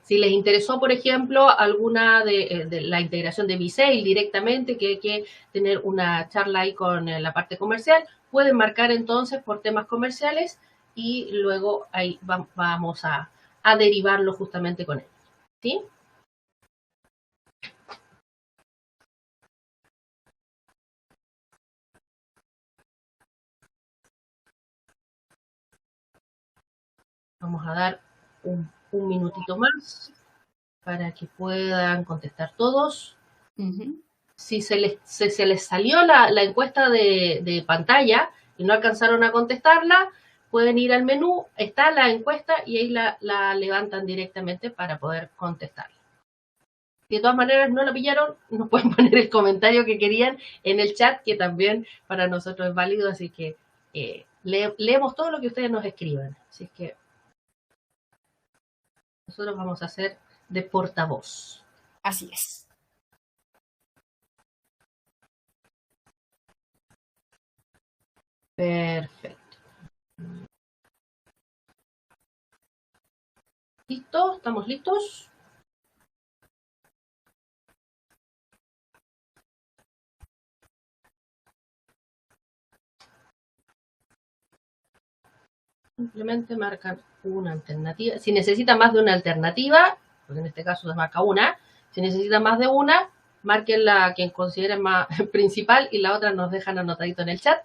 Si les interesó, por ejemplo, alguna de la integración de V-Sale directamente, que hay que tener una charla ahí con la parte comercial, pueden marcar entonces por temas comerciales y luego ahí vamos a derivarlo justamente con ellos. ¿Sí? Vamos a dar un minutito más para que puedan contestar todos. Si se les salió la encuesta de pantalla y no alcanzaron a contestarla, pueden ir al menú, está la encuesta y ahí la levantan directamente para poder contestarla. Si de todas maneras no la pillaron, nos pueden poner el comentario que querían en el chat, que también para nosotros es válido, así que leemos todo lo que ustedes nos escriban. Así que nosotros vamos a hacer de portavoz. Así es. Perfecto. ¿Listo? ¿Estamos listos? Simplemente marcan una alternativa. Si necesitan más de una alternativa, porque en este caso se marca una, si necesitan más de una, marquen la que consideren más principal y la otra nos dejan anotadito en el chat,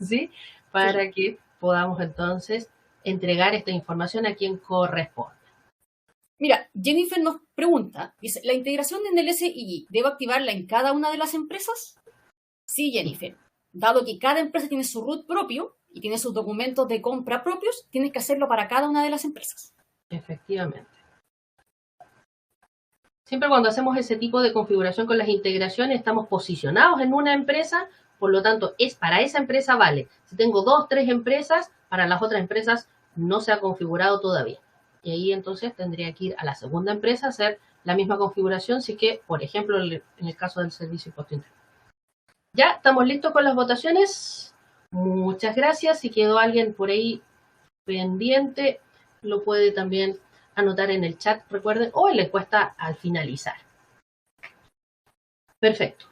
¿sí? Para que podamos entonces entregar esta información a quien corresponde. Mira, Jennifer nos pregunta, dice, ¿la integración en el SI debo activarla en cada una de las empresas? Sí, Jennifer. Dado que cada empresa tiene su root propio y tiene sus documentos de compra propios, tienes que hacerlo para cada una de las empresas. Efectivamente. Siempre cuando hacemos ese tipo de configuración con las integraciones, estamos posicionados en una empresa, por lo tanto, para esa empresa vale. Si tengo 2, 3 empresas, para las otras empresas no se ha configurado todavía. Y ahí entonces tendría que ir a la segunda empresa a hacer la misma configuración, si que, por ejemplo, en el caso del servicio impuesto interno. Ya, ¿estamos listos con las votaciones? Muchas gracias. Si quedó alguien por ahí pendiente, lo puede también anotar en el chat, recuerden, o en la encuesta al finalizar. Perfecto.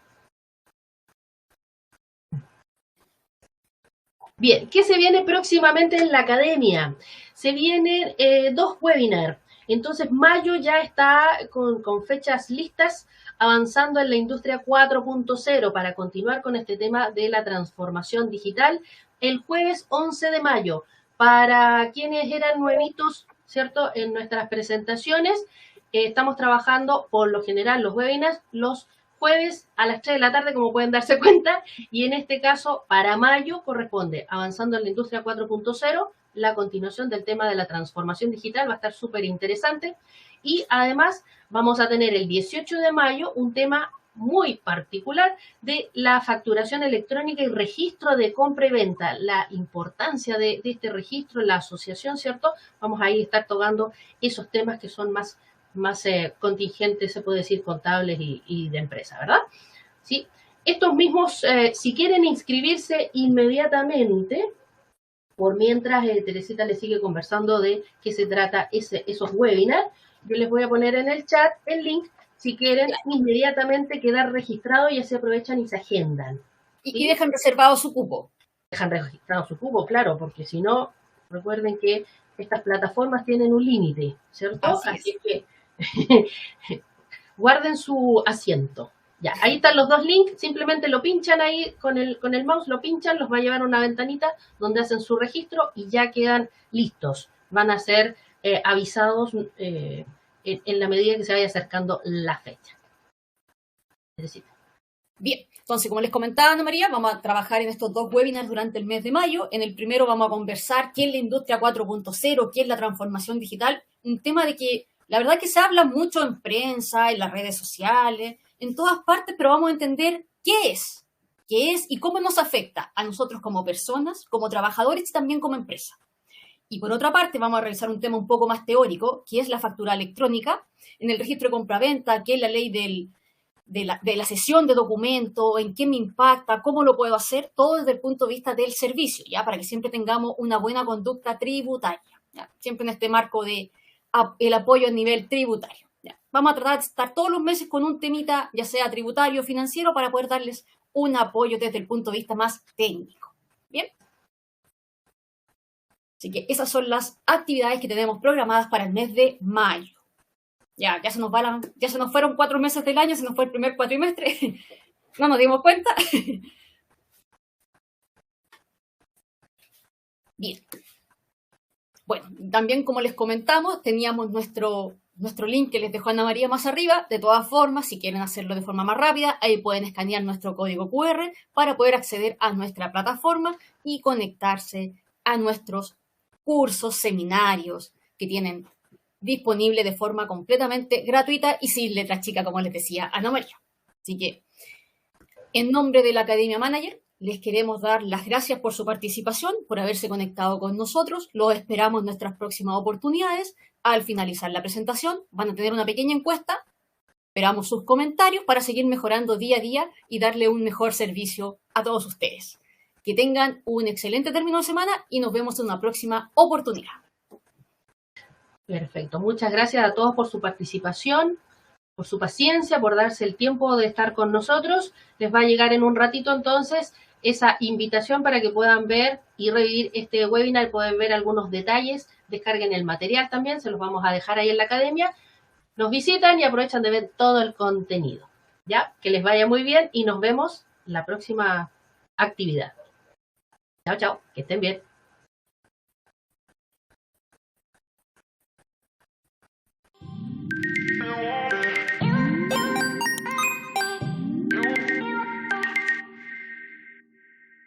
Bien, ¿qué se viene próximamente en la academia? Se vienen 2 webinars. Entonces, mayo ya está con fechas listas, avanzando en la industria 4.0 para continuar con este tema de la transformación digital. El jueves 11 de mayo, para quienes eran nuevitos, ¿cierto? En nuestras presentaciones, estamos trabajando por lo general los webinars los jueves a las 3 de la tarde, como pueden darse cuenta, y en este caso, para mayo, corresponde Avanzando en la Industria 4.0, la continuación del tema de la transformación digital, va a estar súper interesante, y además vamos a tener el 18 de mayo un tema muy particular de la facturación electrónica y registro de compra y venta, la importancia de este registro, la asociación, ¿cierto? Vamos a ir estar tocando esos temas que son más contingentes, se puede decir, contables y de empresa, ¿verdad? ¿Sí? Estos mismos, si quieren inscribirse inmediatamente, por mientras Teresita les sigue conversando de qué se trata esos webinars, yo les voy a poner en el chat el link, si quieren inmediatamente quedar registrados y así aprovechan y se agendan. ¿Sí? Y dejan reservado su cupo. Dejan registrado su cupo, claro, porque si no, recuerden que estas plataformas tienen un límite, ¿cierto? Así que guarden su asiento. Ya, ahí están los 2 links, simplemente lo pinchan ahí con el mouse, lo pinchan, los va a llevar a una ventanita donde hacen su registro y ya quedan listos. Van a ser avisados en la medida que se vaya acercando la fecha. Teresita. Bien, entonces, como les comentaba Ana María, vamos a trabajar en estos 2 webinars durante el mes de mayo. En el primero vamos a conversar qué es la industria 4.0, qué es la transformación digital, un tema de que la verdad que se habla mucho en prensa, en las redes sociales, en todas partes, pero vamos a entender qué es y cómo nos afecta a nosotros como personas, como trabajadores y también como empresa. Y por otra parte, vamos a revisar un tema un poco más teórico, que es la factura electrónica, en el registro de compraventa, qué es la ley de la cesión de documento, en qué me impacta, cómo lo puedo hacer, todo desde el punto de vista del servicio, ¿ya? Para que siempre tengamos una buena conducta tributaria, ¿ya? Siempre en este marco de el apoyo a nivel tributario, ¿ya? Vamos a tratar de estar todos los meses con un temita, ya sea tributario o financiero, para poder darles un apoyo desde el punto de vista más técnico, ¿bien? Así que esas son las actividades que tenemos programadas para el mes de mayo. Ya se nos fueron 4 meses del año, se nos fue el primer cuatrimestre. No nos dimos cuenta. Bien. Bueno, también como les comentamos, teníamos nuestro link que les dejó Ana María más arriba. De todas formas, si quieren hacerlo de forma más rápida, ahí pueden escanear nuestro código QR para poder acceder a nuestra plataforma y conectarse a nuestros cursos, seminarios que tienen disponible de forma completamente gratuita y sin letra chica, como les decía Ana María. Así que, en nombre de la Academia Manager, les queremos dar las gracias por su participación, por haberse conectado con nosotros. Los esperamos en nuestras próximas oportunidades. Al finalizar la presentación, van a tener una pequeña encuesta. Esperamos sus comentarios para seguir mejorando día a día y darle un mejor servicio a todos ustedes. Que tengan un excelente término de semana y nos vemos en una próxima oportunidad. Perfecto. Muchas gracias a todos por su participación, por su paciencia, por darse el tiempo de estar con nosotros. Les va a llegar en un ratito entonces esa invitación para que puedan ver y revivir este webinar, pueden ver algunos detalles, descarguen el material también, se los vamos a dejar ahí en la academia. Nos visitan y aprovechan de ver todo el contenido. ¿Ya? Que les vaya muy bien y nos vemos en la próxima actividad. Chao, chao. Que estén bien.